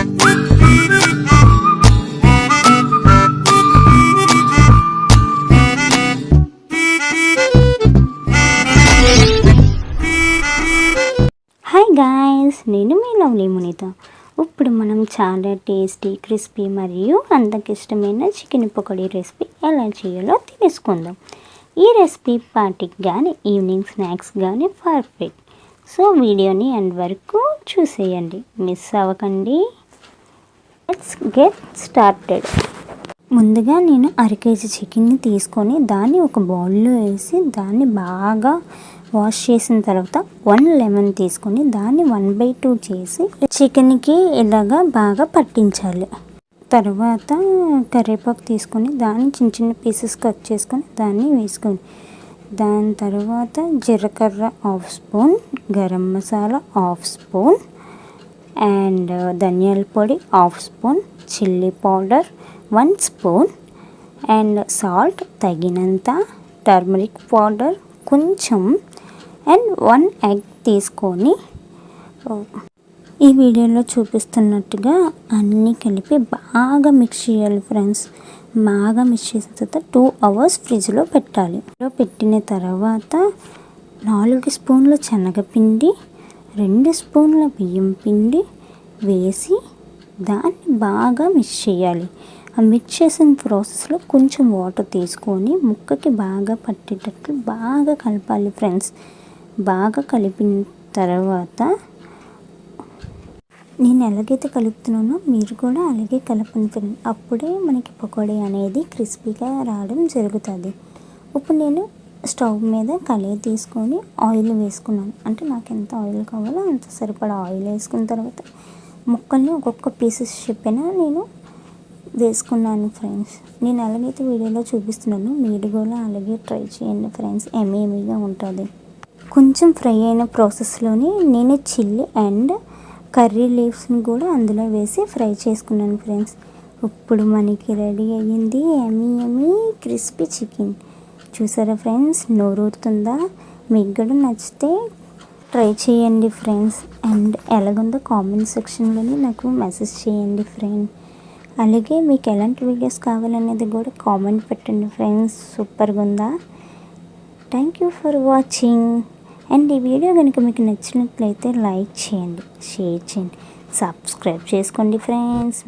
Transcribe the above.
Hi guys, నేను మీ lovely మునిత. ఇప్పుడు మనం చాలా టేస్టీ, క్రిస్పీ మరియు అందరికి ఇష్టమైన చికెన్ పకోడీ రెసిపీ ఎలా చేయాలో తెలుసుకుందాం. ఈ రెసిపీ పార్టీకి కానీ ఈవినింగ్ స్నాక్స్ కానీ పర్ఫెక్ట్. సో వీడియోని ఎండ్ వరకు చూసేయండి, మిస్ అవ్వకండి. Let's get started. ముందుగా నేను 1/2 kg చికెన్ని తీసుకొని దాన్ని ఒక బౌల్లో వేసి దాన్ని బాగా వాష్ చేసిన తర్వాత 1 లెమన్ తీసుకొని దాన్ని 1/2 చేసి చికెన్కి ఇలాగా బాగా పట్టించాలి. తర్వాత కరివేపాకు తీసుకొని దాన్ని చిన్న చిన్న పీసెస్ కట్ చేసుకొని దాన్ని వేసుకొని దాని తర్వాత జీలకర్ర 1/2 spoon, garam masala 1/2 spoon and ధనియాల పొడి 1/2 spoon, chilli powder 1 spoon and salt తగినంత, టర్మరిక్ పౌడర్ కొంచెం అండ్ 1 ఎగ్ తీసుకొని ఈ వీడియోలో చూపిస్తున్నట్టుగా అన్నీ కలిపి బాగా మిక్స్ చేయాలి ఫ్రెండ్స్. బాగా మిక్స్ చేసిన తర్వాత 2 hours ఫ్రిడ్జ్లో పెట్టాలి. పెట్టిన తర్వాత 4 స్పూన్ల శనగపిండి, 2 స్పూన్ల బియ్యం పిండి వేసి దాన్ని బాగా మిక్స్ చేయాలి. ఆ మిక్స్ చేసిన ప్రాసెస్లో కొంచెం వాటర్ తీసుకొని ముక్కకి బాగా పట్టేటట్లు బాగా కలపాలి ఫ్రెండ్స్. బాగా కలిపిన తర్వాత నేను ఎలాగైతే కలుపుతున్నానో మీరు కూడా అలాగే కలపండి ఫ్రెండ్స్. అప్పుడే మనకి పకోడీ అనేది క్రిస్పీగా రావడం జరుగుతుంది. ఇప్పుడు నేను స్టవ్ మీద కళాయి తీసుకొని ఆయిల్ వేసుకున్నాను. అంటే నాకు ఎంత ఆయిల్ కావాలో అంత సరిపడా ఆయిల్ వేసుకున్న తర్వాత ముక్కల్ని ఒక్కొక్క పీసెస్ చెప్పినా నేను వేసుకున్నాను ఫ్రెండ్స్. నేను ఎలాగైతే వీడియోలో చూపిస్తున్నానో మీరు కూడా అలాగే ట్రై చేయండి ఫ్రెండ్స్. ఎమ్మీగా ఉంటుంది. కొంచెం ఫ్రై అయిన ప్రాసెస్లోని నేను చిల్లీ అండ్ కర్రీ లీవ్స్ని కూడా అందులో వేసి ఫ్రై చేసుకున్నాను ఫ్రెండ్స్. ఇప్పుడు మనకి రెడీ అయ్యింది ఎమ్మీ క్రిస్పీ చికెన్. చూసారా ఫ్రెండ్స్, నోరూరుతుందా? మీకు కూడా నచ్చితే ట్రై చేయండి ఫ్రెండ్స్. అండ్ ఎలాగుందో కామెంట్ సెక్షన్లోని నాకు మెసేజ్ చేయండి ఫ్రెండ్. అలాగే మీకు ఎలాంటి వీడియోస్ కావాలనేది కూడా కామెంట్ పెట్టండి ఫ్రెండ్స్. సూపర్గా ఉందా? Thank you for watching. And ఈ వీడియో కనుక మీకు నచ్చినట్లయితే లైక్ చేయండి, షేర్ చేయండి, సబ్స్క్రైబ్ చేసుకోండి ఫ్రెండ్స్.